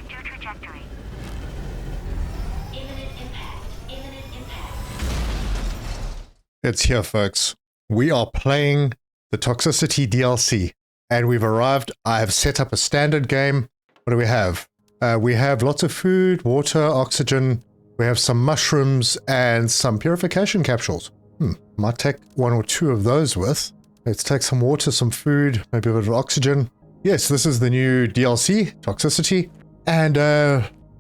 Correct your trajectory. Imminent impact. Imminent impact. It's here, folks. We are playing the Toxicity DLC, and we've arrived. I have set up a standard game. What do we have? We have lots of food, water, oxygen. We have some mushrooms and some purification capsules. Might take one or two of those with. Let's take some water, some food, maybe a bit of oxygen. Yes, this is the new DLC, Toxicity, and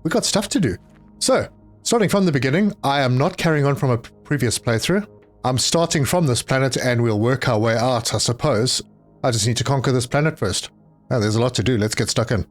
we got stuff to do. So, starting from the beginning, I am not carrying on from a previous playthrough. I'm starting from this planet and we'll work our way out, I suppose. I just need to conquer this planet first. Oh, there's a lot to do. Let's get stuck in.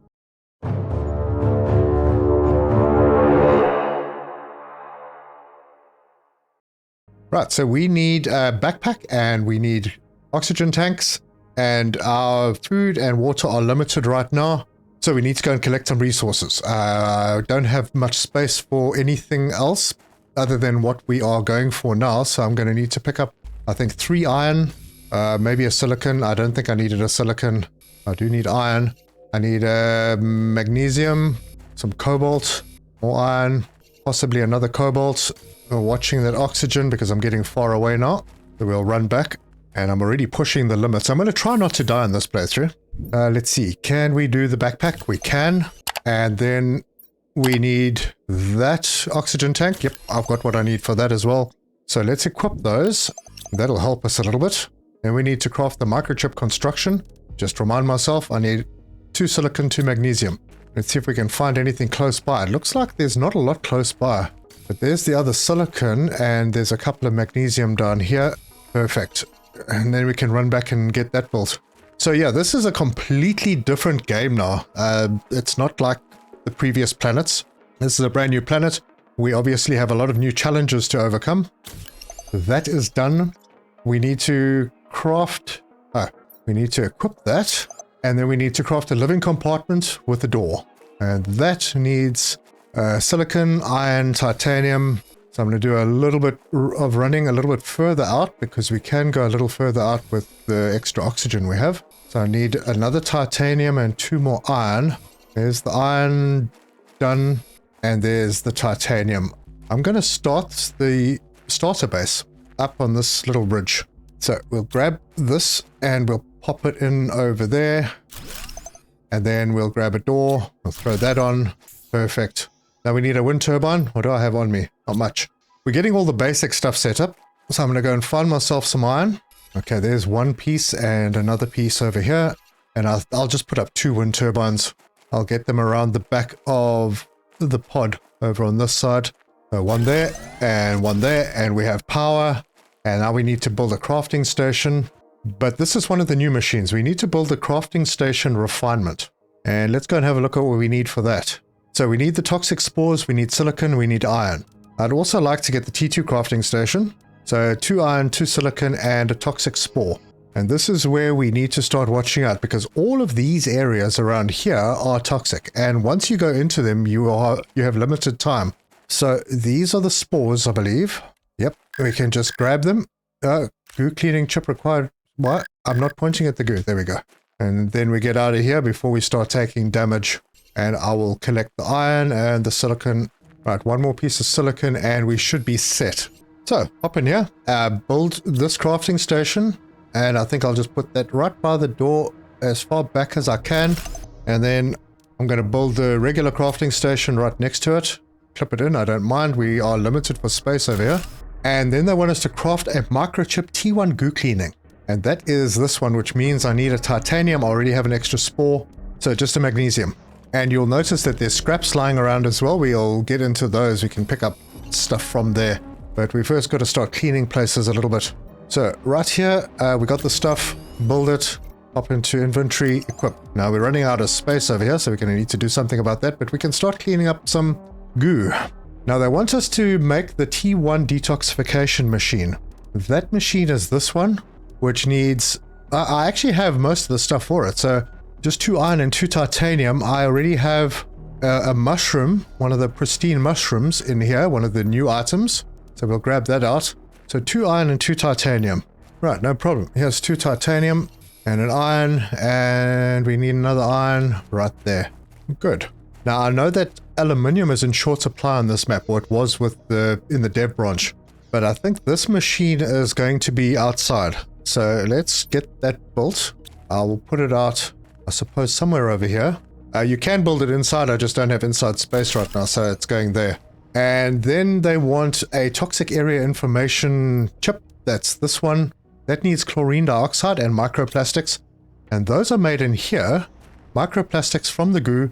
Right, so we need a backpack and we need oxygen tanks, and our food and water are limited right now. So we need to go and collect some resources. I don't have much space for anything else other than what we are going for now. So I'm going to need to pick up, I think, 3 iron, maybe a silicon. I don't think I needed a silicon. I do need iron. I need magnesium, some cobalt, more iron, possibly another cobalt. We're watching that oxygen because I'm getting far away now. So we'll run back, and I'm already pushing the limits. I'm going to try not to die in this playthrough. Let's see. Can we do the backpack? We can. And then we need that oxygen tank. Yep, I've got what I need for that as well. So let's equip those. That'll help us a little bit. And we need to craft the microchip construction. Just remind myself, I need 2 silicon, 2 magnesium. Let's see if we can find anything close by. It looks like there's not a lot close by. But there's the other silicon, and there's a couple of magnesium down here. Perfect. And then we can run back and get that built. So yeah, this is a completely different game now. It's not like the previous planets. This is a brand new planet. We obviously have a lot of new challenges to overcome. That is done. We need to craft... we need to equip that. And then we need to craft a living compartment with a door. And that needs... silicon, iron, titanium. So I'm going to do a little bit of running a little bit further out because we can go a little further out with the extra oxygen we have. So I need another titanium and 2 more iron. There's the iron done, and there's the titanium. I'm going to start the starter base up on this little bridge. So we'll grab this and we'll pop it in over there. And then we'll grab a door. We'll throw that on. Perfect. Now we need a wind turbine. What do I have on me? Not much. We're getting all the basic stuff set up. So I'm going to go and find myself some iron. Okay, there's one piece and another piece over here. And I'll just put up 2 wind turbines. I'll get them around the back of the pod over on this side. So one there and one there. And we have power. And now we need to build a crafting station. But this is one of the new machines. We need to build a crafting station refinement. And let's go and have a look at what we need for that. So we need the toxic spores, we need silicon, we need iron. I'd also like to get the T2 crafting station. So 2 iron, 2 silicon, and a toxic spore. And this is where we need to start watching out because all of these areas around here are toxic. And once you go into them, you have limited time. So these are the spores, I believe. Yep, we can just grab them. Goo cleaning chip required. What? I'm not pointing at the goo. There we go. And then we get out of here before we start taking damage. And I will collect the iron and the silicon. Right, 1 more piece of silicon and we should be set. So, hop in here, build this crafting station. And I think I'll just put that right by the door as far back as I can. And then I'm going to build the regular crafting station right next to it. Clip it in, I don't mind. We are limited for space over here. And then they want us to craft a microchip T1 goo cleaning. And that is this one, which means I need a titanium. I already have an extra spore. So just a magnesium. And you'll notice that there's scraps lying around as well. We'll get into those. We can pick up stuff from there. But we first got to start cleaning places a little bit. So right here, we got the stuff. Build it. Hop into inventory. Equip. Now we're running out of space over here, so we're going to need to do something about that. But we can start cleaning up some goo. Now they want us to make the T1 detoxification machine. That machine is this one, which needs... I actually have most of the stuff for it. So... just 2 iron and 2 titanium. I already have a mushroom, one of the pristine mushrooms in here, one of the new items. So we'll grab that out. So 2 iron and 2 titanium. Right, no problem. Here's 2 titanium and an iron, and we need another iron right there. Good. Now I know that aluminium is in short supply on this map, or it was with in the dev branch, but I think this machine is going to be outside. So let's get that built. I will put it out, I suppose, somewhere over here. You can build it inside, I just don't have inside space right now, so it's going there. And then they want a toxic area information chip. That's this one. That needs chlorine dioxide and microplastics. And those are made in here. Microplastics from the goo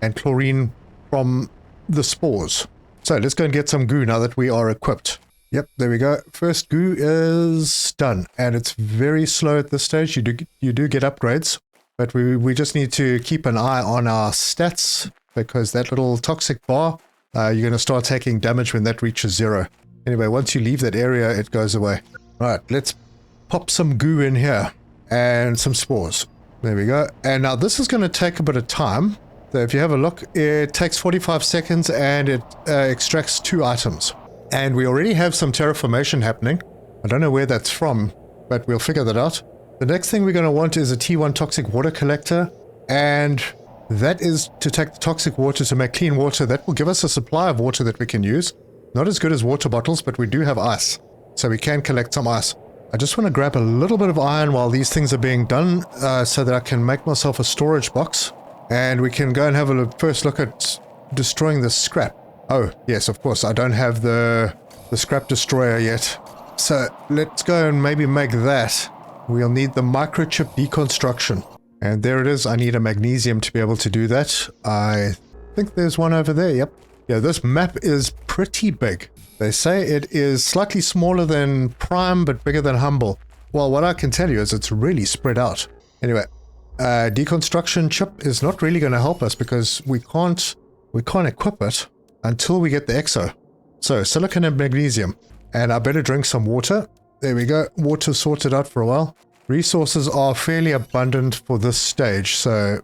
and chlorine from the spores. So let's go and get some goo now that we are equipped. Yep, there we go. First goo is done. And it's very slow at this stage. You do get upgrades. But we just need to keep an eye on our stats, because that little toxic bar, you're going to start taking damage when that reaches 0. Anyway, once you leave that area, it goes away. Alright, let's pop some goo in here. And some spores. There we go. And now this is going to take a bit of time. So if you have a look, it takes 45 seconds and it extracts 2 items. And we already have some terraformation happening. I don't know where that's from, but we'll figure that out. The next thing we're going to want is a T1 toxic water collector, and that is to take the toxic water to make clean water. That will give us a supply of water that we can use. Not as good as water bottles, but we do have ice, so we can collect some ice. I just want to grab a little bit of iron while these things are being done, so that I can make myself a storage box, and we can go and have a first look at destroying the scrap. Oh, yes, of course, I don't have the scrap destroyer yet. So let's go and maybe make that. We'll need the microchip deconstruction. And there it is. I need a magnesium to be able to do that. I think there's one over there. Yep. Yeah, this map is pretty big. They say it is slightly smaller than Prime, but bigger than Humble. Well, what I can tell you is it's really spread out. Anyway, deconstruction chip is not really going to help us because we can't equip it until we get the exo. So silicon and magnesium. And I better drink some water. There we go. Water sorted out for a while. Resources are fairly abundant for this stage, so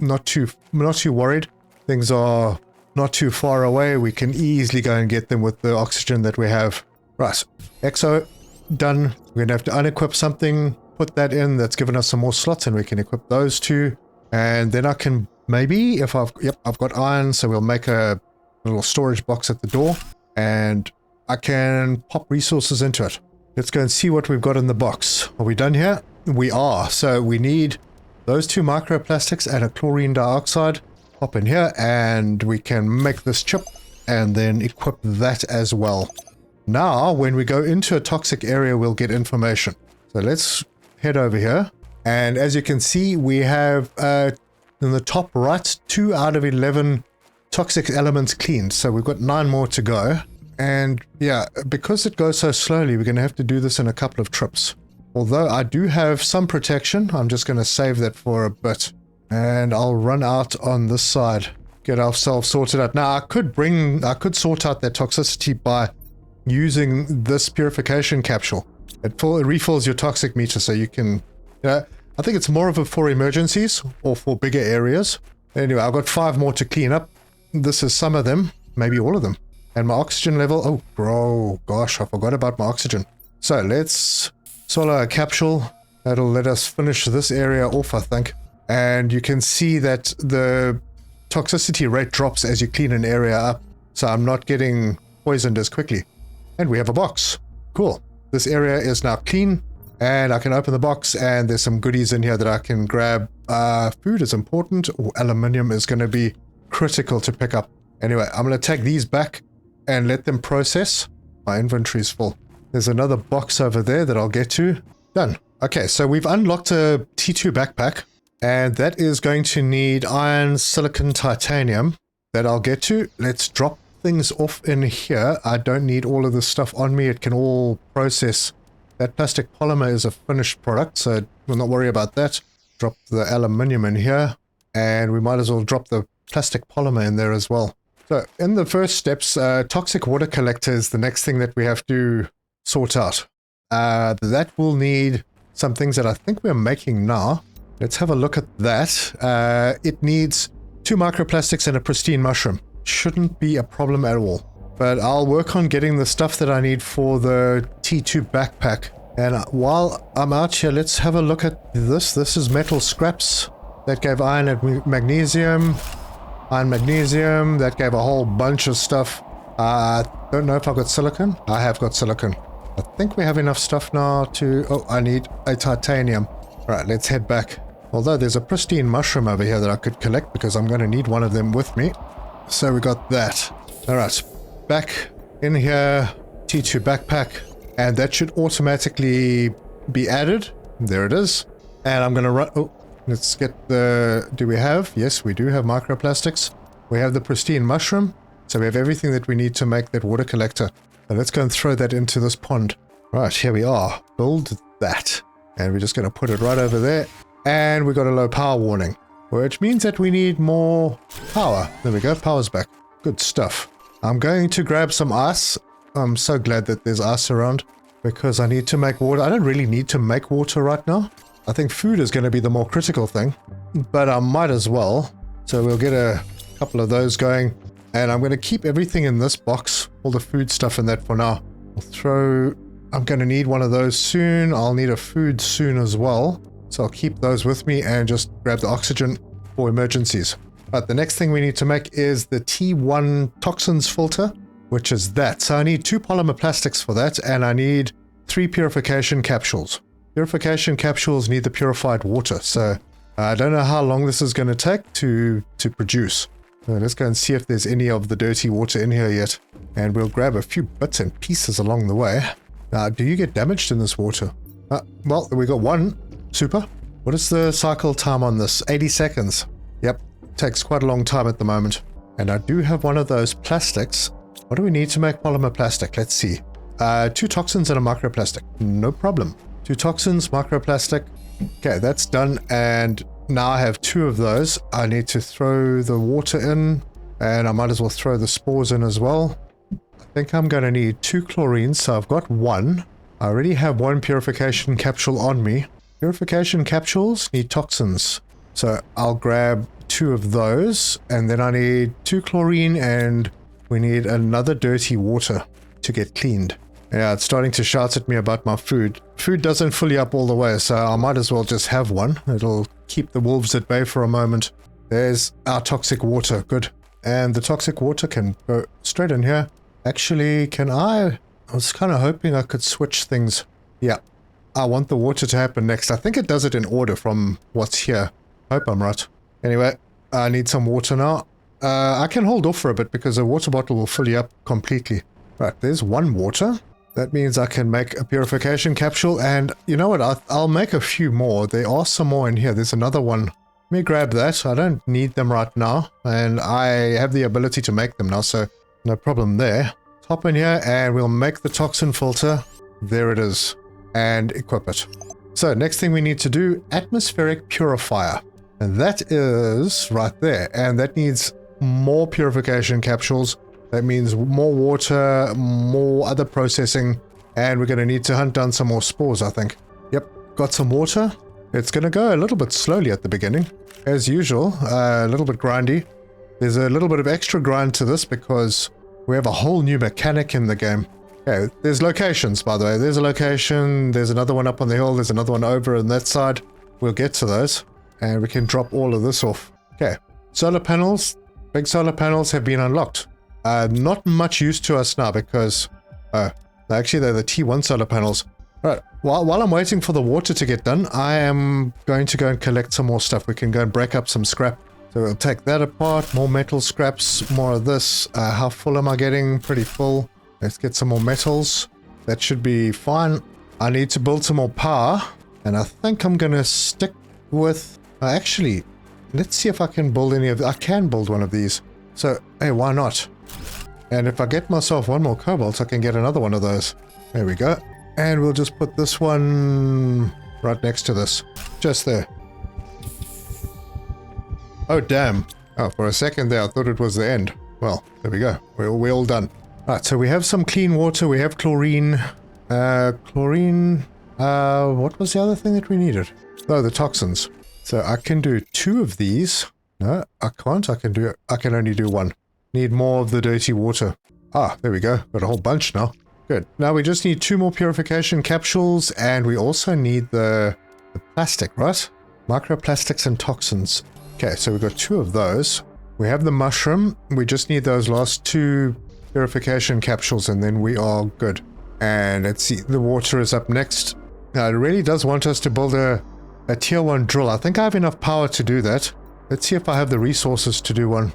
not too worried. Things are not too far away. We can easily go and get them with the oxygen that we have. Right. Exo done. We're going to have to unequip something, put that in. That's given us some more slots, and we can equip those 2. And then I can maybe, if I've got iron, so we'll make a little storage box at the door, and I can pop resources into it. Let's go and see what we've got in the box. Are we done here? We are. So we need those 2 microplastics and a chlorine dioxide. Pop in here and we can make this chip and then equip that as well. Now, when we go into a toxic area, we'll get information. So let's head over here. And as you can see, we have in the top right, 2 out of 11 toxic elements cleaned. So we've got 9 more to go. And yeah, because it goes so slowly, we're going to have to do this in a couple of trips. Although I do have some protection, I'm just going to save that for a bit. And I'll run out on this side, get ourselves sorted out. Now, I could sort out that toxicity by using this purification capsule. It refills your toxic meter, so you can, I think it's more of a for emergencies or for bigger areas. Anyway, I've got 5 more to clean up. This is some of them, maybe all of them. And my oxygen level, oh, bro, gosh, I forgot about my oxygen. So let's swallow a capsule. That'll let us finish this area off, I think. And you can see that the toxicity rate drops as you clean an area up. So I'm not getting poisoned as quickly. And we have a box. Cool. This area is now clean. And I can open the box and there's some goodies in here that I can grab. Food is important. Or aluminium is going to be critical to pick up. Anyway, I'm going to take these back and let them process. My inventory is full. There's another box over there that I'll get to. Done. Okay, so we've unlocked a T2 backpack, and that is going to need iron, silicon, titanium that I'll get to. Let's drop things off in here. I don't need all of this stuff on me. It can all process. That plastic polymer is a finished product, so we'll not worry about that. Drop the aluminium in here, and we might as well drop the plastic polymer in there as well. So in the first steps, toxic water collector is the next thing that we have to sort out. That will need some things that I think we're making now. Let's have a look at that. It needs 2 microplastics and a pristine mushroom. Shouldn't be a problem at all. But I'll work on getting the stuff that I need for the T2 backpack. And while I'm out here, let's have a look at this. This is metal scraps that gave iron and magnesium. Iron magnesium, that gave a whole bunch of stuff. I don't know if I've got silicon. I have got silicon. I think we have enough stuff now to... Oh, I need a titanium. Right, let's head back. Although there's a pristine mushroom over here that I could collect because I'm going to need one of them with me. So we got that. Alright, back in here, T2 backpack, and that should automatically be added. There it is. And I'm going to run... Oh, let's get the... Do we have? Yes, we do have microplastics. We have the pristine mushroom. So we have everything that we need to make that water collector. So let's go and throw that into this pond. Right, here we are. Build that. And we're just going to put it right over there. And we got a low power warning, which means that we need more power. There we go, power's back. Good stuff. I'm going to grab some ice. I'm so glad that there's ice around because I need to make water. I don't really need to make water right now. I think food is going to be the more critical thing, but I might as well. So we'll get a couple of those going, and I'm going to keep everything in this box, all the food stuff in that for now. I'm going to need one of those soon. I'll need a food soon as well. So I'll keep those with me and just grab the oxygen for emergencies. But the next thing we need to make is the T1 toxins filter, which is that. So I need 2 polymer plastics for that, and I need 3 purification capsules. Purification capsules need the purified water, so I don't know how long this is going to take to produce. So let's go and see if there's any of the dirty water in here yet. And we'll grab a few bits and pieces along the way. Do you get damaged in this water? Well, we got one. Super. What is the cycle time on this? 80 seconds. Yep. Takes quite a long time at the moment. And I do have one of those plastics. What do we need to make polymer plastic? Let's see. 2 toxins and a microplastic. No problem. 2 toxins, microplastic. Okay, that's done. And now I have 2 of those. I need to throw the water in. And I might as well throw the spores in as well. I think I'm going to need 2 chlorines. So I've got 1. I already have 1 purification capsule on me. Purification capsules need toxins. So I'll grab 2 of those, and then I need 2 chlorine, and we need another dirty water to get cleaned. Yeah, it's starting to shout at me about my food. Food doesn't fill you up all the way, so I might as well just have one. It'll keep the wolves at bay for a moment. There's our toxic water. Good. And the toxic water can go straight in here. Actually, I was kind of hoping I could switch things. Yeah. I want the water to happen next. I think it does it in order from what's here. Hope I'm right. Anyway, I need some water now. I can hold off for a bit because a water bottle will fill you up completely. Right, there's 1 water. That means I can make a purification capsule, and you know what? I'll make a few more. There are some more in here. There's another one. Let me grab that. I don't need them right now, and I have the ability to make them now, so no problem there. Hop in here, and we'll make the toxin filter. There it is. And equip it. So next thing we need to do, atmospheric purifier. And that is right there. And that needs more purification capsules. That means more water, more other processing. And we're going to need to hunt down some more spores, I think. Yep, got some water. It's going to go a little bit slowly at the beginning. As usual, a little bit grindy. There's a little bit of extra grind to this because we have a whole new mechanic in the game. Okay, there's locations, by the way. There's a location, there's another one up on the hill, there's another one over on that side. We'll get to those, and we can drop all of this off. Okay, solar panels. Big solar panels have been unlocked. Not much use to us now because... actually, they're the T1 solar panels. Alright, while I'm waiting for the water to get done, I am going to go and collect some more stuff. We can go and break up some scrap. So we'll take that apart, more metal scraps, more of this. How full am I getting? Pretty full. Let's get some more metals. That should be fine. I need to build some more power. And I think I'm going to stick with... actually, let's see if I can build any of... I can build one of these. So, hey, why not? And if I get myself 1 more cobalt, I can get another one of those. There we go. And we'll just put this one right next to this. Just there. Oh, damn. Oh, for a second there, I thought it was the end. Well, there we go. We're all done. Right, so we have some clean water, we have chlorine. What was the other thing that we needed? Oh, the toxins. So I can do 2 of these. No, I can't. I can only do 1. Need more of the dirty water. Ah, there we go. Got a whole bunch now. Good. Now we just need 2 more purification capsules, and we also need the plastic, right? Microplastics and toxins. Okay, so we've got 2 of those. We have the mushroom. We just need those last 2 purification capsules and then we are good. And let's see, the water is up next. Now, it really does want us to build a tier 1 drill. I think I have enough power to do that. Let's see if I have the resources to do one.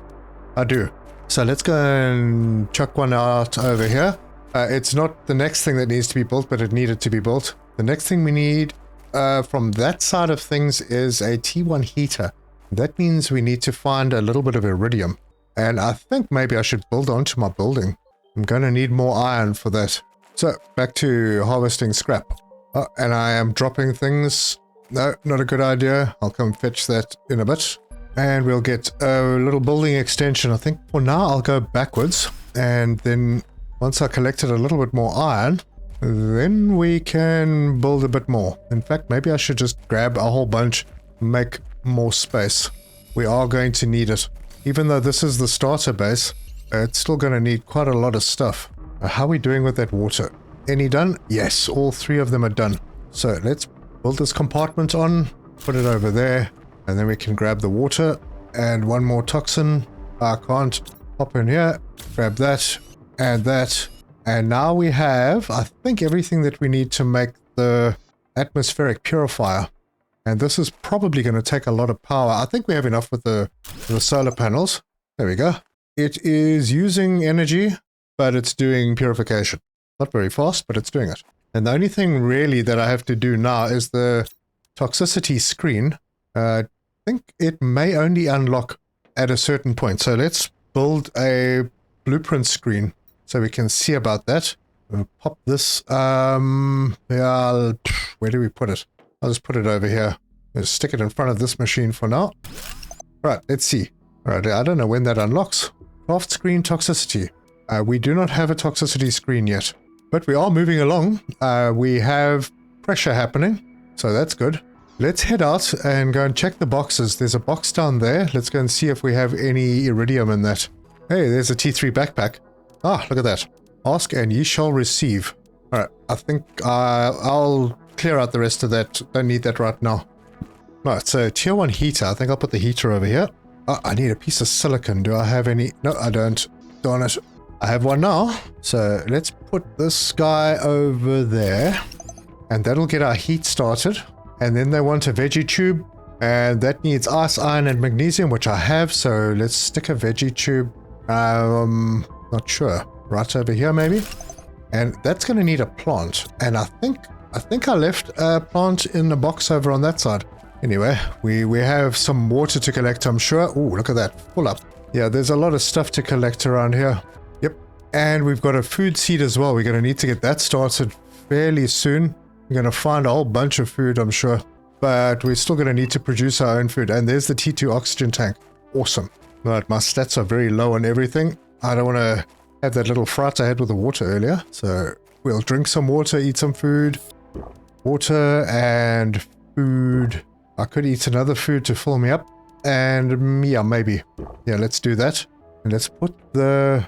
I do. So let's go and chuck one out over here. It's not the next thing that needs to be built, but it needed to be built. The next thing we need from that side of things is a T1 heater. That means we need to find a little bit of iridium. And I think maybe I should build onto my building. I'm going to need more iron for that. So back to harvesting scrap. Oh, and I am dropping things. No, not a good idea. I'll come fetch that in a bit. And we'll get a little building extension. I think for now I'll go backwards. And then once I collected a little bit more iron, then we can build a bit more. In fact, maybe I should just grab a whole bunch, make more space. We are going to need it. Even though this is the starter base, it's still going to need quite a lot of stuff. How are we doing with that water? Any done? Yes, all 3 of them are done. So let's build this compartment on, put it over there, and then we can grab the water and one more toxin. I can't hop in here, grab that and that. And now we have, I think, everything that we need to make the atmospheric purifier. And this is probably going to take a lot of power. I think we have enough with the solar panels. There we go. It is using energy, but it's doing purification. Not very fast, but it's doing it. And the only thing really that I have to do now is the toxicity screen. I think it may only unlock at a certain point. So let's build a blueprint screen so we can see about that. We'll pop this. Yeah, where do we put it? I'll just put it over here. Let's stick it in front of this machine for now. Right, let's see. All right, I don't know when that unlocks. Craft screen toxicity. We do not have a toxicity screen yet, but we are moving along. We have pressure happening, so that's good. Let's head out and go and check the boxes. There's a box down there. Let's go and see if we have any iridium in that. Hey, there's a T3 backpack. Ah, look at that. Ask and ye shall receive. All right, I think I'll clear out the rest of that. Don't need that right now. Right, so tier 1 heater. I think I'll put the heater over here. Oh, I need a piece of silicon. Do I have any? No, I don't. Darn it. I have one now. So let's put this guy over there. And that'll get our heat started. And then they want a veggie tube. And that needs ice, iron, and magnesium, which I have. So let's stick a veggie tube. Not sure. Right over here, maybe. And that's going to need a plant. And I think I left a plant in the box over on that side. Anyway, we have some water to collect, I'm sure. Oh, look at that. Full up. Yeah, there's a lot of stuff to collect around here. Yep. And we've got a food seed as well. We're going to need to get that started fairly soon. We're going to find a whole bunch of food, I'm sure. But we're still going to need to produce our own food. And there's the T2 oxygen tank. Awesome. Right, my stats are very low on everything. I don't want to have that little fright I had with the water earlier. So we'll drink some water, eat some food. Water and food. I could eat another food to fill me up. And yeah, maybe. Yeah, let's do that. And let's put the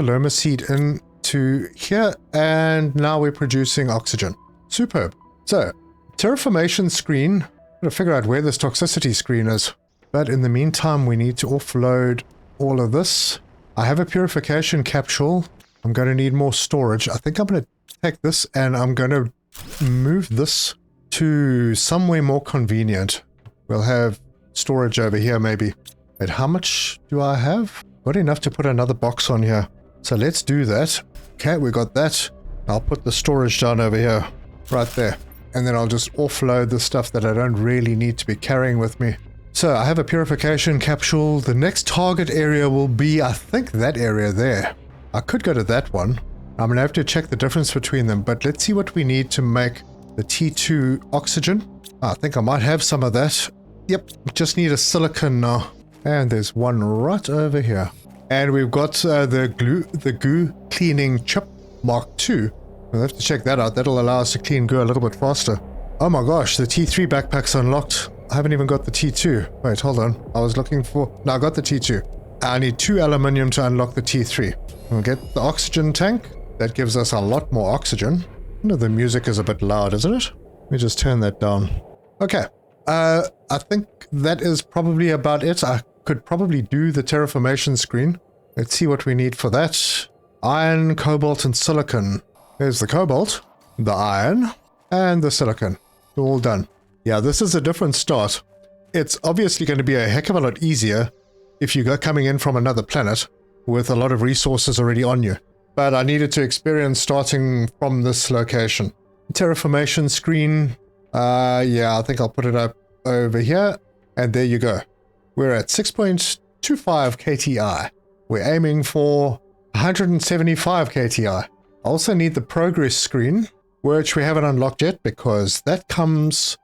Loma seed into here. And now we're producing oxygen. Superb. So, terraformation screen. I'm going to figure out where this toxicity screen is. But in the meantime, we need to offload all of this. I have a purification capsule. I'm going to need more storage. I think I'm going to take this and I'm going to move this to somewhere more convenient. We'll have storage over here maybe. But how much do I have? Got enough to put another box on here. So let's do that. Okay, we got that. I'll put the storage down over here. Right there. And then I'll just offload the stuff that I don't really need to be carrying with me. So I have a purification capsule. The next target area will be, I think, that area there. I could go to that one. I'm going to have to check the difference between them. But let's see what we need to make the T2 oxygen. I think I might have some of that. Yep, just need a silicon now. And there's one right over here. And we've got the goo cleaning chip Mark II. We'll have to check that out. That'll allow us to clean goo a little bit faster. Oh my gosh, the T3 backpack's unlocked. I haven't even got the T2. Wait, hold on. I was looking for... No, I got the T2. I need 2 aluminium to unlock the T3. We'll get the oxygen tank. That gives us a lot more oxygen. I know the music is a bit loud, isn't it? Let me just turn that down. Okay. I think that is probably about it. I could probably do the terraformation screen. Let's see what we need for that. Iron, cobalt, and silicon. There's the cobalt, the iron, and the silicon. All done. Yeah, this is a different start. It's obviously going to be a heck of a lot easier if you go coming in from another planet with a lot of resources already on you. But I needed to experience starting from this location. Terraformation screen. Yeah, I think I'll put it up over here. And there you go. We're at 6.25 KTI. We're aiming for 175 KTI. I also need the progress screen, which we haven't unlocked yet because that comes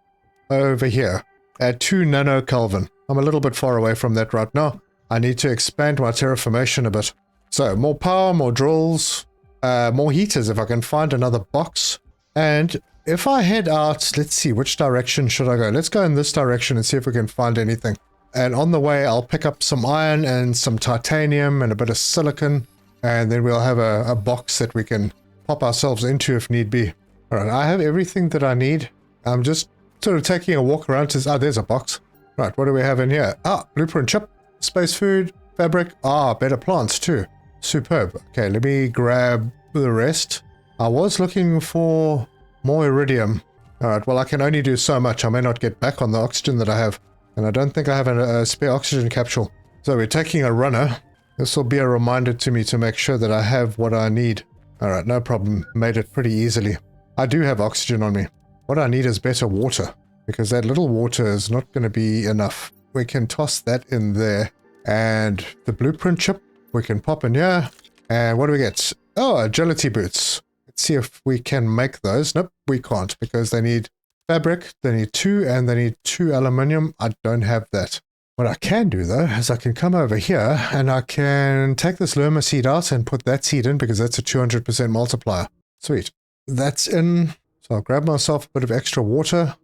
over here at 2 nanokelvin. I'm a little bit far away from that right now. I need to expand my terraformation a bit. So more power, more drills, more heaters if I can find another box. And if I head out, let's see, which direction should I go? Let's go in this direction and see if we can find anything. And on the way, I'll pick up some iron and some titanium and a bit of silicon. And then we'll have a box that we can pop ourselves into if need be. All right, I have everything that I need. I'm just sort of taking a walk around to... Oh, there's a box. Right, what do we have in here? Ah, blueprint chip, space food, fabric. Ah, better plants too. Superb. Okay, let me grab the rest. I was looking for more iridium. All right, well, I can only do so much. I may not get back on the oxygen that I have. And I don't think I have a spare oxygen capsule. So we're taking a runner. This will be a reminder to me to make sure that I have what I need. All right, no problem. Made it pretty easily. I do have oxygen on me. What I need is better water, because that little water is not going to be enough. We can toss that in there. And the blueprint chip, we can pop in here. And what do we get? Oh, agility boots. Let's see if we can make those. Nope, we can't, because they need fabric, they need 2, and they need 2 aluminium. I don't have that. What I can do, though, is I can come over here, and I can take this Lerma seed out and put that seed in, because that's a 200% multiplier. Sweet. That's in. So I'll grab myself a bit of extra water.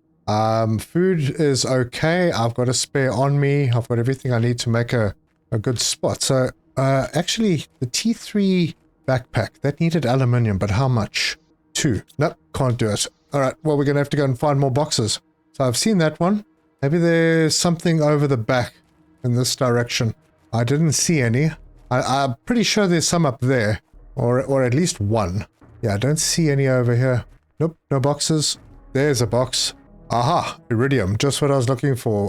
Food is okay. I've got a spare on me. I've got everything I need to make a good spot. So, actually, the T3 backpack, that needed aluminium, but how much? 2. Nope, can't do it. All right, well, we're going to have to go and find more boxes. So I've seen that one. Maybe there's something over the back in this direction. I didn't see any. I'm pretty sure there's some up there, or at least one. Yeah, I don't see any over here. Nope, no boxes. There's a box. Aha, iridium, just what I was looking for.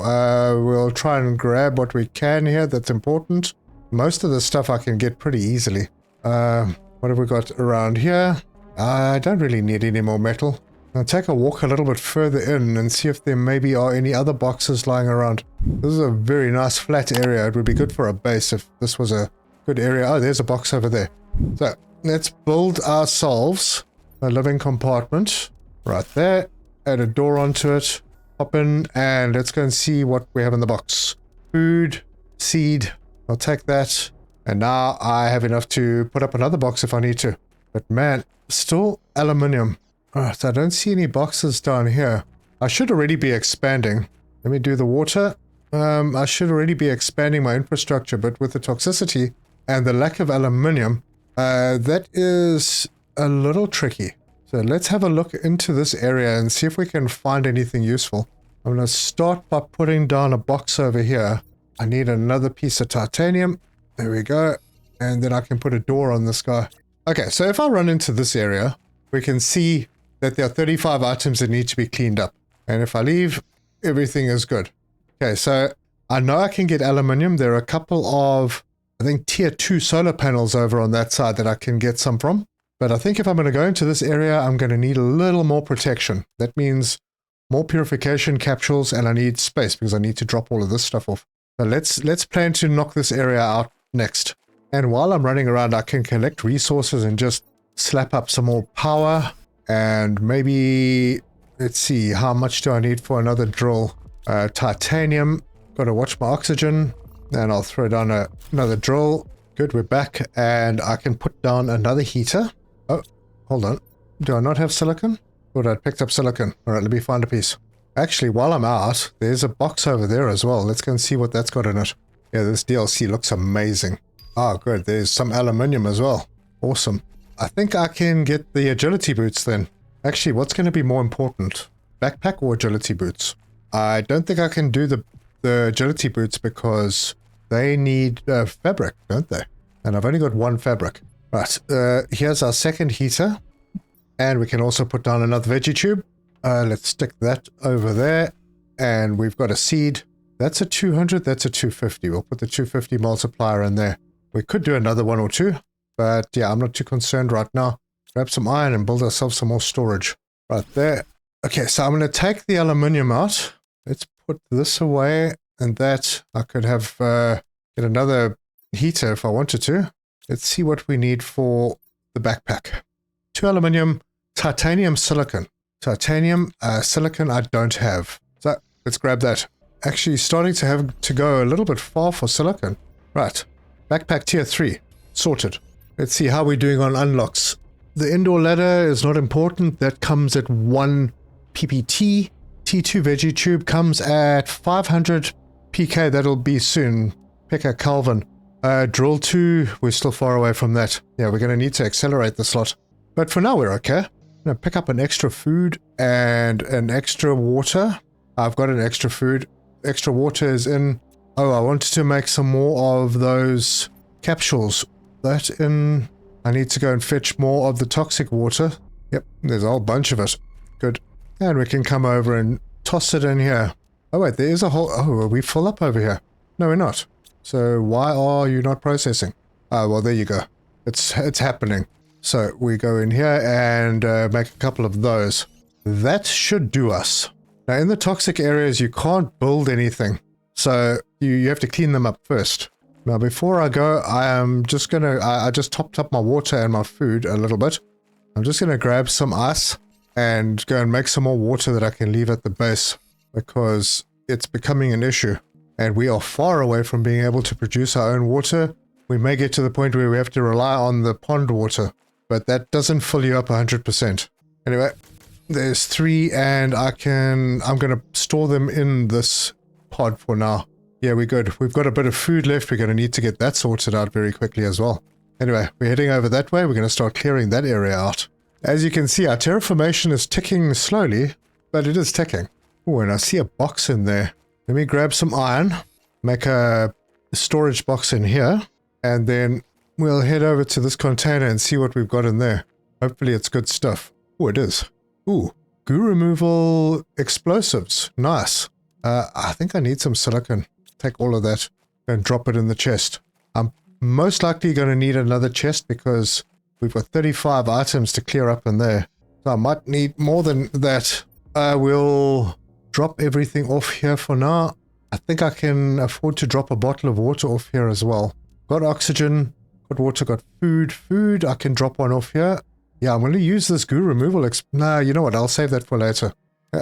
We'll try and grab what we can here that's important. Most of the stuff I can get pretty easily. What have we got around here? I don't really need any more metal. I'll take a walk a little bit further in and see if there maybe are any other boxes lying around. This is a very nice flat area. It would be good for a base if this was a good area. Oh, there's a box over there. So, let's build ourselves a living compartment right there. Add a door onto it. Hop in and let's go and see what we have in the box. Food, seed. I'll take that. And now I have enough to put up another box if I need to. But man, still aluminium. Alright, I don't see any boxes down here. I should already be expanding. Let me do the water. I should already be expanding my infrastructure, but with the toxicity and the lack of aluminium, that is a little tricky. So let's have a look into this area and see if we can find anything useful. I'm going to start by putting down a box over here. I need another piece of titanium. There we go. And then I can put a door on this guy. Okay, so if I run into this area, we can see that there are 35 items that need to be cleaned up. And if I leave, everything is good. Okay, so I know I can get aluminium. There are a couple of, I think, tier 2 solar panels over on that side that I can get some from. But I think if I'm going to go into this area, I'm going to need a little more protection. That means more purification capsules, and I need space because I need to drop all of this stuff off. So let's plan to knock this area out next. And while I'm running around, I can collect resources and just slap up some more power. And maybe, let's see, how much do I need for another drill? Titanium. Got to watch my oxygen. And I'll throw down another drill. Good, we're back. And I can put down another heater. Oh, hold on. Do I not have silicon? Thought I'd picked up silicon. All right, let me find a piece. Actually, while I'm out, there's a box over there as well. Let's go and see what that's got in it. Yeah, this DLC looks amazing. Ah, good. There's some aluminium as well. Awesome. I think I can get the agility boots then. Actually, what's going to be more important? Backpack or agility boots? I don't think I can do the agility boots because they need fabric, don't they? And I've only got one fabric. Right, here's our second heater. And we can also put down another veggie tube. Let's stick that over there. And we've got a seed. That's a 200, that's a 250. We'll put the 250 multiplier in there. We could do another one or two, but yeah, I'm not too concerned right now. Grab some iron and build ourselves some more storage. Right there. Okay, so I'm going to take the aluminium out. Let's put this away, and that I could have get another heater if I wanted to. Let's see what we need for the backpack. 2 aluminium, titanium, silicon. Titanium, silicon I don't have. So let's grab that. Actually starting to have to go a little bit far for silicon. Right, backpack tier 3, sorted. Let's see how we're doing on unlocks. The indoor ladder is not important. That comes at 1 PPT. T2 veggie tube comes at 500 PK. That'll be soon. Picker Calvin. Drill 2, we're still far away from that. Yeah, we're going to need to accelerate the slot. But for now, we're okay. I'm going to pick up an extra food and an extra water. I've got an extra food. Extra water is in. Oh, I wanted to make some more of those capsules. That in. I need to go and fetch more of the toxic water. Yep, there's a whole bunch of it. Good. And we can come over and toss it in here. Oh wait, there is a whole... Oh, are we full up over here? No, we're not. So why are you not processing? Oh, well, there you go. It's happening. So we go in here and make a couple of those. That should do us. Now, in the toxic areas, you can't build anything. So you have to clean them up first. Now, before I go, I am just going to... I just topped up my water and my food a little bit. I'm just going to grab some ice and go and make some more water that I can leave at the base, because it's becoming an issue. And we are far away from being able to produce our own water. We may get to the point where we have to rely on the pond water, but that doesn't fill you up 100%. Anyway, there's 3, and I'm going to store them in this pod for now. Yeah, we're good. We've got a bit of food left. We're going to need to get that sorted out very quickly as well. Anyway, we're heading over that way. We're going to start clearing that area out. As you can see, our terraformation is ticking slowly, but it is ticking. Oh, and I see a box in there. Let me grab some iron, make a storage box in here, and then we'll head over to this container and see what we've got in there. Hopefully it's good stuff. Oh, it is. Ooh, goo removal explosives. Nice. I think I need some silicon. Take all of that and drop it in the chest. I'm most likely going to need another chest because we've got 35 items to clear up in there. So I might need more than that. I will drop everything off here for now. I think I can afford to drop a bottle of water off here as well. Got oxygen, got water, got food. Food, I can drop one off here. Yeah, I'm going to use this goo removal. Nah, you know what? I'll save that for later.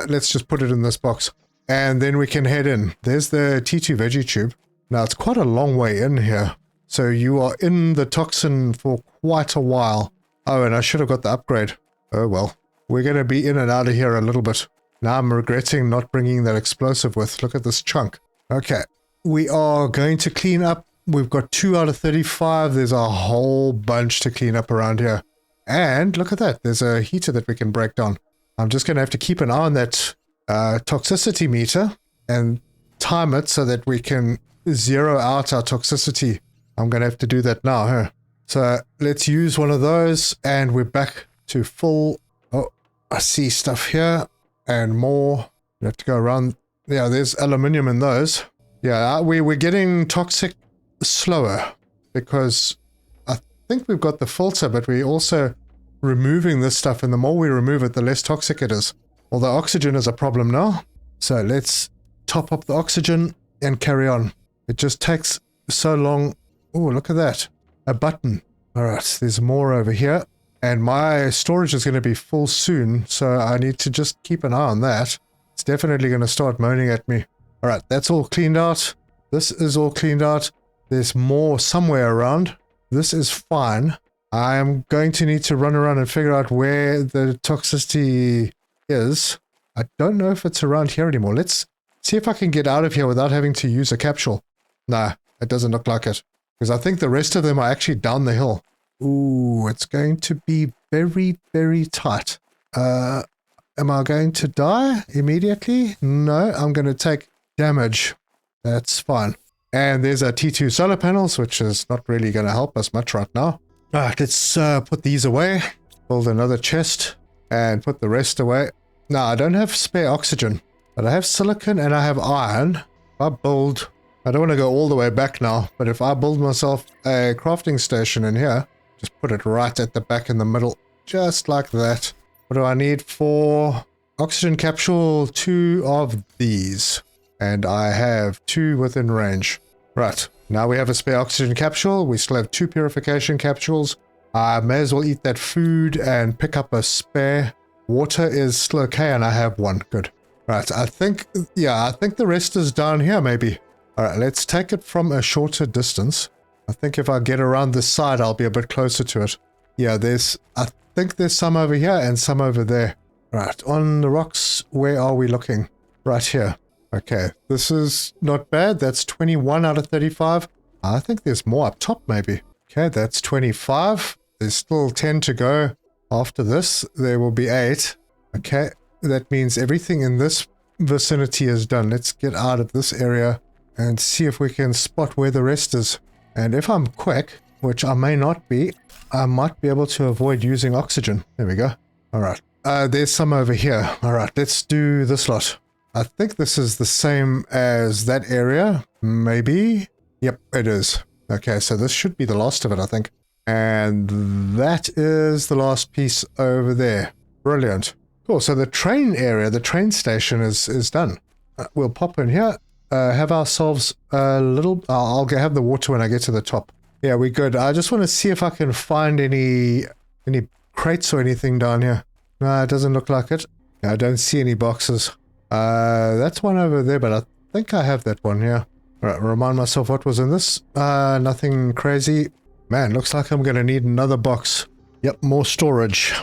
Let's just put it in this box. And then we can head in. There's the T2 veggie tube. Now, it's quite a long way in here. So you are in the toxin for quite a while. Oh, and I should have got the upgrade. Oh, well. We're going to be in and out of here a little bit. Now I'm regretting not bringing that explosive with. Look at this chunk. Okay. We are going to clean up. We've got 2 out of 35. There's a whole bunch to clean up around here. And look at that. There's a heater that we can break down. I'm just going to have to keep an eye on that toxicity meter and time it so that we can zero out our toxicity. I'm going to have to do that now, huh? So let's use one of those and we're back to full. Oh, I see stuff here and more. We have to go around. Yeah, there's aluminium in those. Yeah, we're getting toxic slower because I think we've got the filter, but we're also removing this stuff, and the more we remove it, the less toxic it is. Although oxygen is a problem now. So let's top up the oxygen and carry on. It just takes so long. Oh, look at that. A button. All right, there's more over here. And my storage is going to be full soon, so I need to just keep an eye on that. It's definitely going to start moaning at me. All right, that's all cleaned out. This is all cleaned out. There's more somewhere around. This is fine. I am going to need to run around and figure out where the toxicity is. I don't know if it's around here anymore. Let's see if I can get out of here without having to use a capsule. Nah, it doesn't look like it. Because I think the rest of them are actually down the hill. Ooh, it's going to be very, very tight. Am I going to die immediately? No, I'm going to take damage. That's fine. And there's our T2 solar panels, which is not really going to help us much right now. All right, let's put these away. Build another chest and put the rest away. Now, I don't have spare oxygen, but I have silicon and I have iron. If I build, I don't want to go all the way back now, but if I build myself a crafting station in here, just put it right at the back in the middle, just like that. What do I need for oxygen capsule? 2 of these. And I have 2 within range. Right, now we have a spare oxygen capsule. We still have 2 purification capsules. I may as well eat that food and pick up a spare. Water is still okay, and I have 1. Good. Right, I think the rest is down here, maybe. All right, let's take it from a shorter distance. I think if I get around this side, I'll be a bit closer to it. Yeah, I think there's some over here and some over there. Right, on the rocks, where are we looking? Right here. Okay, this is not bad. That's 21 out of 35. I think there's more up top, maybe. Okay, that's 25. There's still 10 to go. After this, there will be 8. Okay, that means everything in this vicinity is done. Let's get out of this area and see if we can spot where the rest is. And if I'm quick, which I may not be, I might be able to avoid using oxygen. There we go. All right. There's some over here. All right, let's do this lot. I think this is the same as that area. Maybe. Yep, it is. Okay, so this should be the last of it, I think. And that is the last piece over there. Brilliant. Cool, so the train area, the train station is done. We'll pop in here, have ourselves a little... I'll have the water when I get to the top. Yeah, we're good. I just want to see if I can find any crates or anything down here. No, it doesn't look like it. I don't see any boxes. That's one over there, but I think I have that one here. All right, remind myself what was in this. Nothing crazy. Man, looks like I'm going to need another box. Yep, more storage.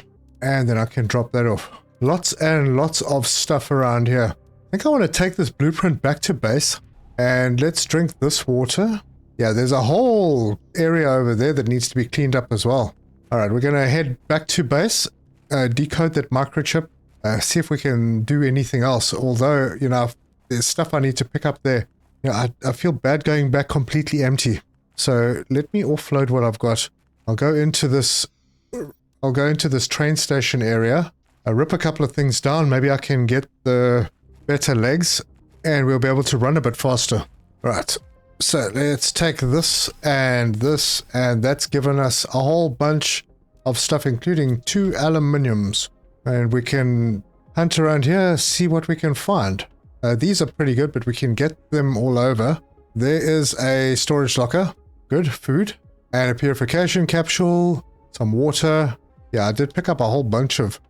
And then I can drop that off. Lots and lots of stuff around here. I think I want to take this blueprint back to base. And let's drink this water. Yeah, there's a whole area over there that needs to be cleaned up as well. All right, we're going to head back to base. Decode that microchip. See if we can do anything else. Although, you know, there's stuff I need to pick up there. You know, I feel bad going back completely empty. So let me offload what I've got. I'll go into this train station area. I'll rip a couple of things down. Maybe I can get the better legs and we'll be able to run a bit faster. Right. So let's take this, and that's given us a whole bunch of stuff, including 2 aluminiums. And we can hunt around here, see what we can find. These are pretty good, but we can get them all over. There is a storage locker. Good. Food. And a purification capsule. Some water. Yeah, I did pick up a whole bunch of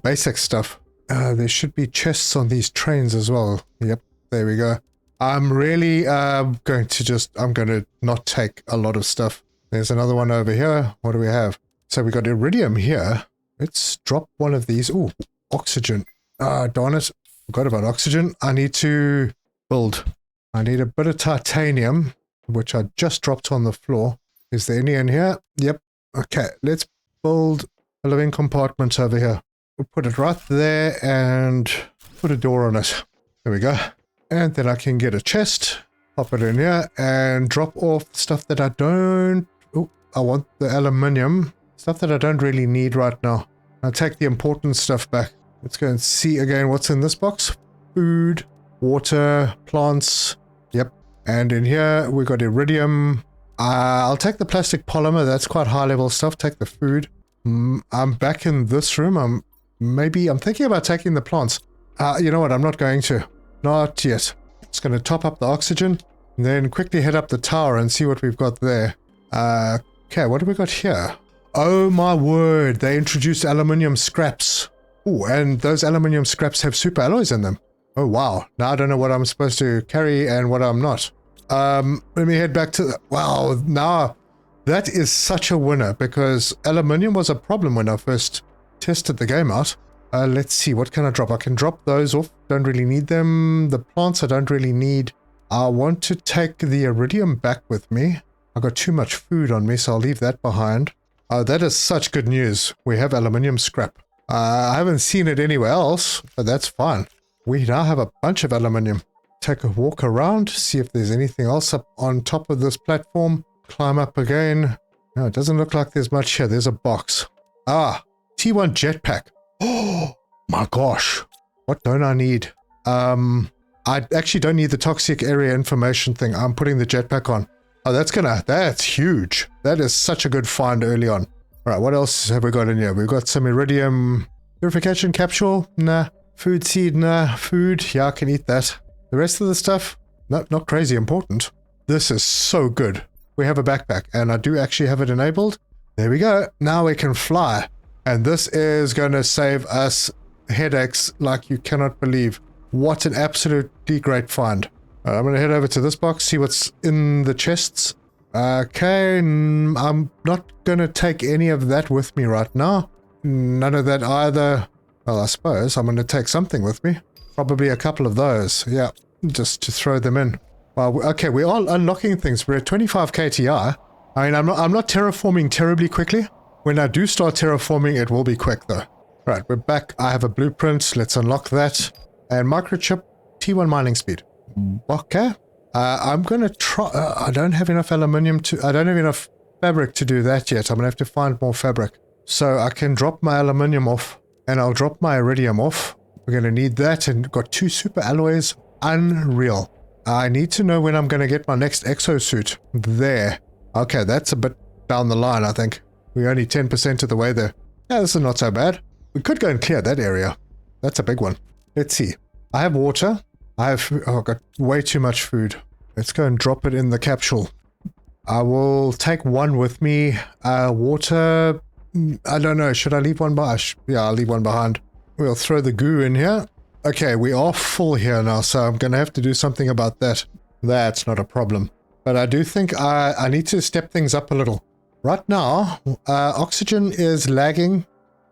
basic stuff. There should be chests on these trains as well. Yep, there we go. I'm really going to not take a lot of stuff. There's another one over here. What do we have? So we got iridium here. Let's drop one of these. Ooh, oxygen. Darn it. Forgot about oxygen. I need to build. I need a bit of titanium, which I just dropped on the floor. Is there any in here? Yep. Okay, let's build a living compartment over here. We'll put it right there and put a door on it. There we go. And then I can get a chest, pop it in here, and drop off stuff that I don't... Oh, I want the aluminium. Stuff that I don't really need right now. I'll take the important stuff back. Let's go and see again what's in this box. Food, water, plants. Yep. And in here, we got iridium. I'll take the plastic polymer. That's quite high level stuff. Take the food. I'm back in this room. I'm thinking about taking the plants. You know what? I'm not going to. Not yet. It's going to top up the oxygen. And then quickly head up the tower and see what we've got there. Okay, what have we got here? Oh my word. They introduced aluminium scraps. Oh, and those aluminium scraps have super alloys in them. Oh, wow. Now I don't know what I'm supposed to carry and what I'm not. Let me head back to... Wow, now that is such a winner because aluminium was a problem when I first tested the game out. Let's see, what can I drop? I can drop those off. Don't really need them. The plants I don't really need. I want to take the iridium back with me. I got too much food on me, so I'll leave that behind. That is such good news. We have aluminium scrap. I haven't seen it anywhere else, but that's fine. We now have a bunch of aluminium. take a walk around, see if there's anything else up on top of this platform. Climb up again. No, it doesn't look like there's much here. There's a box. Ah, T1 jetpack. Oh my gosh. What don't I need? I actually don't need the toxic area information thing. I'm putting the jetpack on. Oh, that's huge. That is such a good find early on. All right, what else have we got in here? We've got some iridium purification capsule. Nah. Food seed. Nah. Food. Yeah, I can eat that. The rest of the stuff, not crazy important. This is so good. We have a backpack, and I do actually have it enabled. There we go. Now we can fly. And this is going to save us headaches like you cannot believe. What an absolutely great find. I'm going to head over to this box, see what's in the chests. Okay, I'm not going to take any of that with me right now. None of that either. Well, I suppose I'm going to take something with me. Probably a couple of those. Yeah, just to throw them in. Well, okay, we are unlocking things. We're at 25 KTI. I mean, I'm not terraforming terribly quickly. When I do start terraforming, it will be quick though. Right, we're back. I have a blueprint. Let's unlock that. And microchip, T1 mining speed. Okay. I'm going to try... I don't have enough aluminium to... I don't have enough fabric to do that yet. I'm going to have to find more fabric. So I can drop my aluminium off. And I'll drop my iridium off. We're going to need that. And got 2 super alloys. Unreal. I need to know when I'm going to get my next exosuit. There. Okay, that's a bit down the line, I think. We're only 10% of the way there. Yeah, this is not so bad. We could go and clear that area. That's a big one. Let's see. I have water. I've got way too much food. Let's go and drop it in the capsule. I will take one with me. Water, I don't know. Should I leave one behind? Yeah, I'll leave one behind. We'll throw the goo in here. Okay, we are full here now, so I'm going to have to do something about that. That's not a problem. But I do think I need to step things up a little. Right now, oxygen is lagging.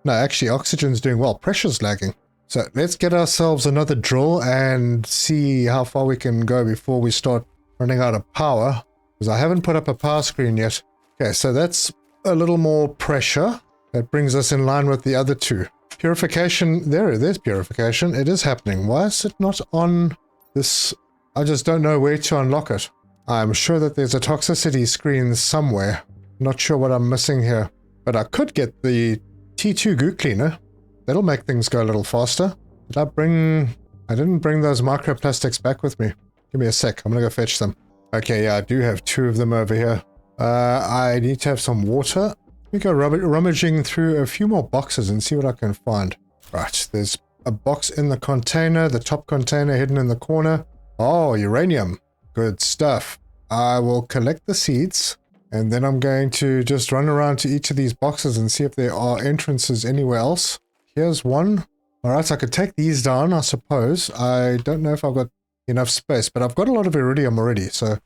No, actually, oxygen's doing well. Pressure's lagging. So let's get ourselves another drill and see how far we can go before we start running out of power. Because I haven't put up a power screen yet. Okay, so that's a little more pressure. That brings us in line with the other two. Purification, there's purification. It is happening. Why is it not on this? I just don't know where to unlock it. I'm sure that there's a toxicity screen somewhere. Not sure what I'm missing here. But I could get the T2 goo cleaner. That'll make things go a little faster. I didn't bring those microplastics back with me. Give me a sec. I'm gonna go fetch them. Okay, yeah, I do have 2 of them over here. I need to have some water. Let me go rummaging through a few more boxes and see what I can find. Right, there's a box in the container, the top container hidden in the corner. Oh, uranium. Good stuff. I will collect the seeds, and then I'm going to just run around to each of these boxes and see if there are entrances anywhere else. Here's one. Alright, so I could take these down, I suppose. I don't know if I've got enough space, but I've got a lot of iridium already, so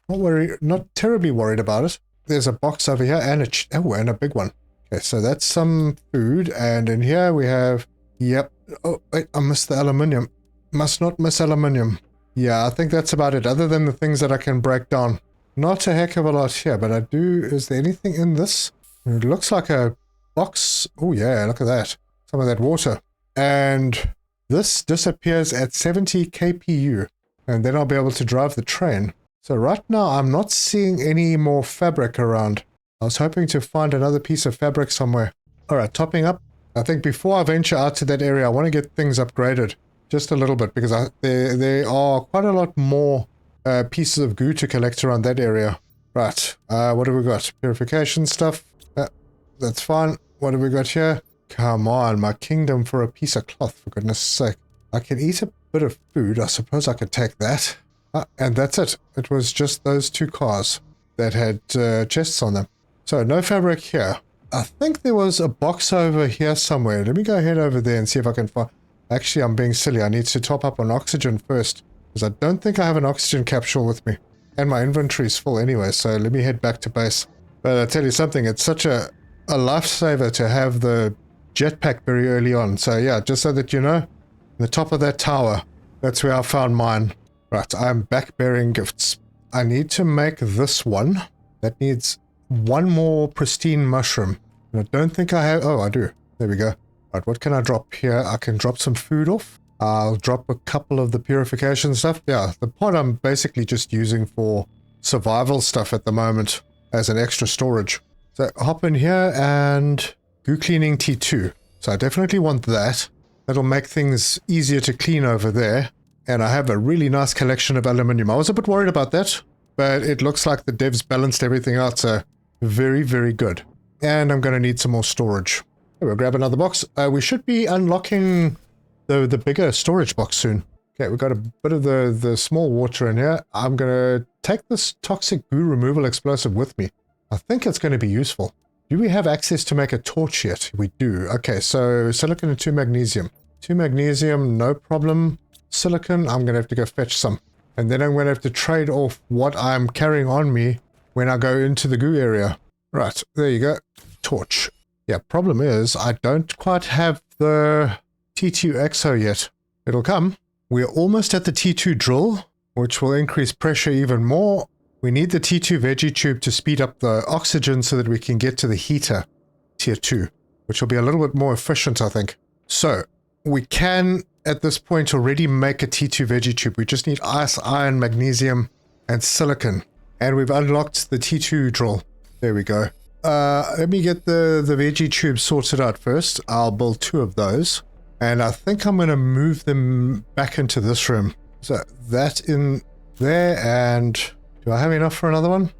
not terribly worried about it. There's a box over here and a big one. Okay, so that's some food, and in here we have, yep. Oh, wait, I missed the aluminium. Must not miss aluminium. Yeah, I think that's about it, other than the things that I can break down. Not a heck of a lot here, but is there anything in this? It looks like a box. Oh yeah, look at that. Some of that water. And this disappears at 70 kpu, and then I'll be able to drive the train. So right now I'm not seeing any more fabric around. I was hoping to find another piece of fabric somewhere. Alright, topping up. I think before I venture out to that area, I want to get things upgraded just a little bit, because there are quite a lot more pieces of goo to collect around that area. Right, what have we got? Purification stuff. That's fine. What have we got here? Come on, my kingdom for a piece of cloth, for goodness sake. I can eat a bit of food. I suppose I could take that. And that's it. It was just those 2 cars that had chests on them. So no fabric here. I think there was a box over here somewhere. Let me go head over there and see if I can find... Actually, I'm being silly. I need to top up on oxygen first, because I don't think I have an oxygen capsule with me. And my inventory is full anyway, so let me head back to base. But I'll tell you something, it's such a lifesaver to have the jetpack very early on. So yeah, just so that you know, the top of that tower, that's where I found mine. Right, I'm back bearing gifts. I need to make this one. That needs 1 more pristine mushroom. And I don't think I have... Oh, I do. There we go. Right, what can I drop here? I can drop some food off. I'll drop a couple of the purification stuff. Yeah, the pod I'm basically just using for survival stuff at the moment as an extra storage. So hop in here and goo cleaning T2. So I definitely want that. That'll make things easier to clean over there. And I have a really nice collection of aluminium. I was a bit worried about that, but it looks like the devs balanced everything out, so very, very good. And I'm going to need some more storage. We'll grab another box. We should be unlocking the bigger storage box soon. Okay, we've got a bit of the small water in here. I'm going to take this toxic goo removal explosive with me. I think it's going to be useful. Do we have access to make a torch yet? We do. Okay, so silicon and 2 magnesium. 2 magnesium, no problem. Silicon, I'm going to have to go fetch some. And then I'm going to have to trade off what I'm carrying on me when I go into the goo area. Right, there you go. Torch. Yeah, problem is I don't quite have the T2 exo yet. It'll come. We're almost at the T2 drill, which will increase pressure even more. We need the T2 veggie tube to speed up the oxygen so that we can get to the heater, tier 2, which will be a little bit more efficient, I think. So, we can, at this point, already make a T2 veggie tube. We just need ice, iron, magnesium, and silicon. And we've unlocked the T2 drill. There we go. Let me get the veggie tube sorted out first. I'll build 2 of those. And I think I'm going to move them back into this room. So, that in there, and do I have enough for another one?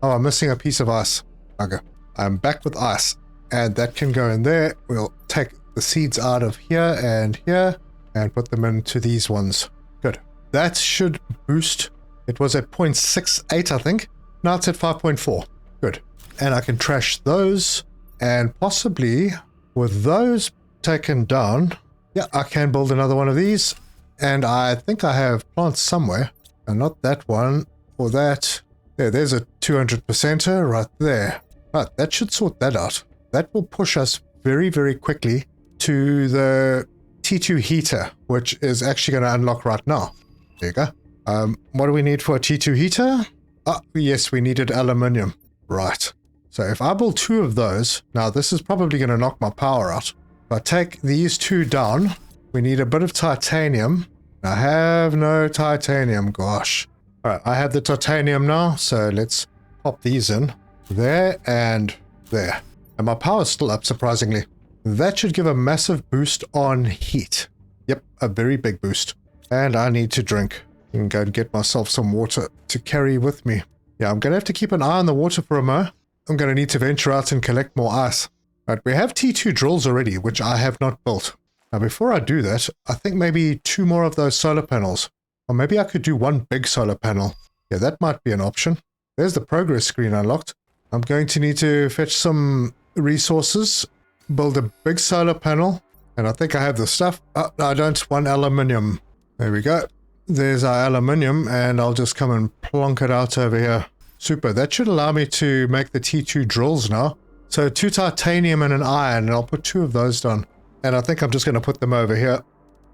Oh, I'm missing a piece of ice. Okay. I'm back with ice. And that can go in there. We'll take the seeds out of here and put them into these ones. Good. That should boost. It was at 0.68, I think. Now it's at 5.4. Good. And I can trash those. And possibly with those taken down, yeah, I can build another one of these. And I think I have plants somewhere. And not that one. Or that. There's a 200%er right there. Right, that should sort that out. That will push us very, very quickly to the T2 heater, which is actually going to unlock right now. There you go. What do we need for a T2 heater? Ah, yes, we needed aluminium. Right. So if I build 2 of those, now this is probably going to knock my power out. If I take these 2 down, we need a bit of titanium. I have no titanium, gosh. Alright, I have the titanium now, so let's pop these in. There and there. And my power's still up, surprisingly. That should give a massive boost on heat. Yep, a very big boost. And I need to drink. I can go and get myself some water to carry with me. Yeah, I'm going to have to keep an eye on the water for a mo. I'm going to need to venture out and collect more ice. Right, we have T2 drills already, which I have not built. Now, before I do that, I think maybe 2 more of those solar panels. Or maybe I could do 1 big solar panel. Yeah, that might be an option. There's the progress screen unlocked. I'm going to need to fetch some resources, build a big solar panel, and I think I have the stuff. Oh, no, I don't. 1 aluminium. There we go. There's our aluminium, and I'll just come and plonk it out over here. Super. That should allow me to make the T2 drills now. So 2 titanium and an iron, and I'll put 2 of those down. And I think I'm just going to put them over here.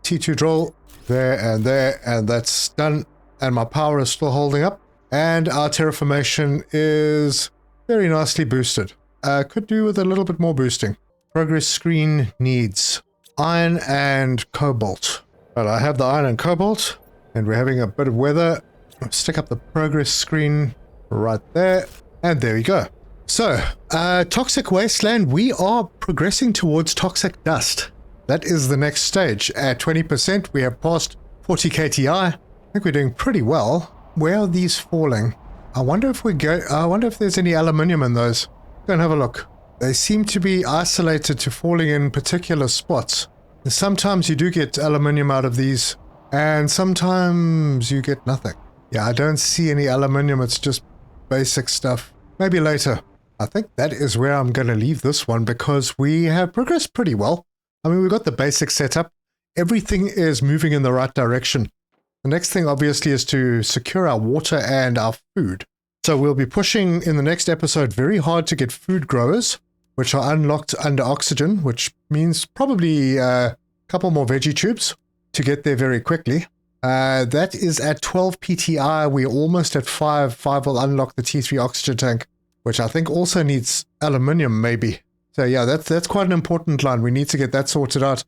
T2 drill. There, and that's done. And my power is still holding up. And our terraformation is very nicely boosted. Could do with a little bit more boosting. Progress screen needs iron and cobalt. Well, I have the iron and cobalt, and we're having a bit of weather. Stick up the progress screen right there, and there we go. So, Toxic Wasteland, we are progressing towards toxic dust. That is the next stage. At 20%, we have passed 40 KTI. I think we're doing pretty well. Where are these falling? I wonder if there's any aluminium in those. Go and have a look. They seem to be isolated to falling in particular spots. Sometimes you do get aluminium out of these, and sometimes you get nothing. Yeah, I don't see any aluminium. It's just basic stuff. Maybe later. I think that is where I'm going to leave this one because we have progressed pretty well. I mean, we've got the basic setup. Everything is moving in the right direction. The next thing, obviously, is to secure our water and our food. So we'll be pushing in the next episode very hard to get food growers, which are unlocked under oxygen, which means probably a couple more veggie tubes to get there very quickly. That is at 12 PTI. We're almost at 5. 5 will unlock the T3 oxygen tank, which I think also needs aluminium, maybe. So yeah, that's quite an important line. We need to get that sorted out.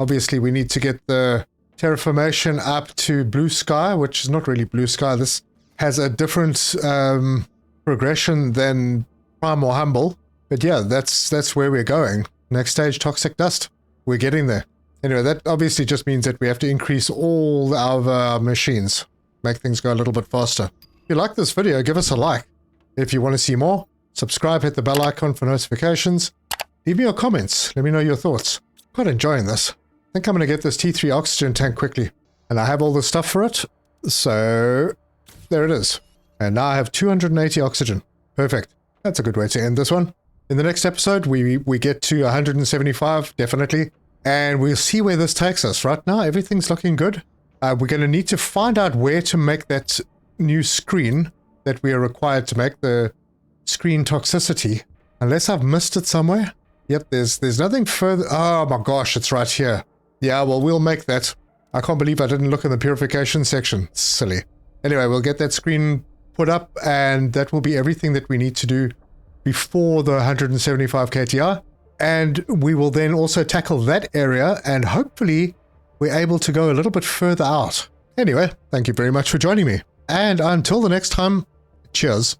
Obviously, we need to get the terraformation up to blue sky, which is not really blue sky. This has a different progression than prime or humble. But yeah, that's where we're going. Next stage, toxic dust. We're getting there. Anyway, that obviously just means that we have to increase all our machines. Make things go a little bit faster. If you like this video, give us a like. If you want to see more, subscribe, hit the bell icon for notifications. Leave me your comments. Let me know your thoughts. Quite enjoying this. I think I'm going to get this T3 oxygen tank quickly. And I have all the stuff for it. So, there it is. And now I have 280 oxygen. Perfect. That's a good way to end this one. In the next episode, we get to 175, definitely. And we'll see where this takes us. Right now, everything's looking good. We're going to need to find out where to make that new screen that we are required to make, the screen toxicity. Unless I've missed it somewhere. Yep, there's nothing further. Oh my gosh, it's right here. Yeah, well, we'll make that. I can't believe I didn't look in the purification section. Silly. Anyway, we'll get that screen put up, and that will be everything that we need to do before the 175 KTR. And we will then also tackle that area, and hopefully we're able to go a little bit further out. Anyway, thank you very much for joining me. And until the next time, cheers.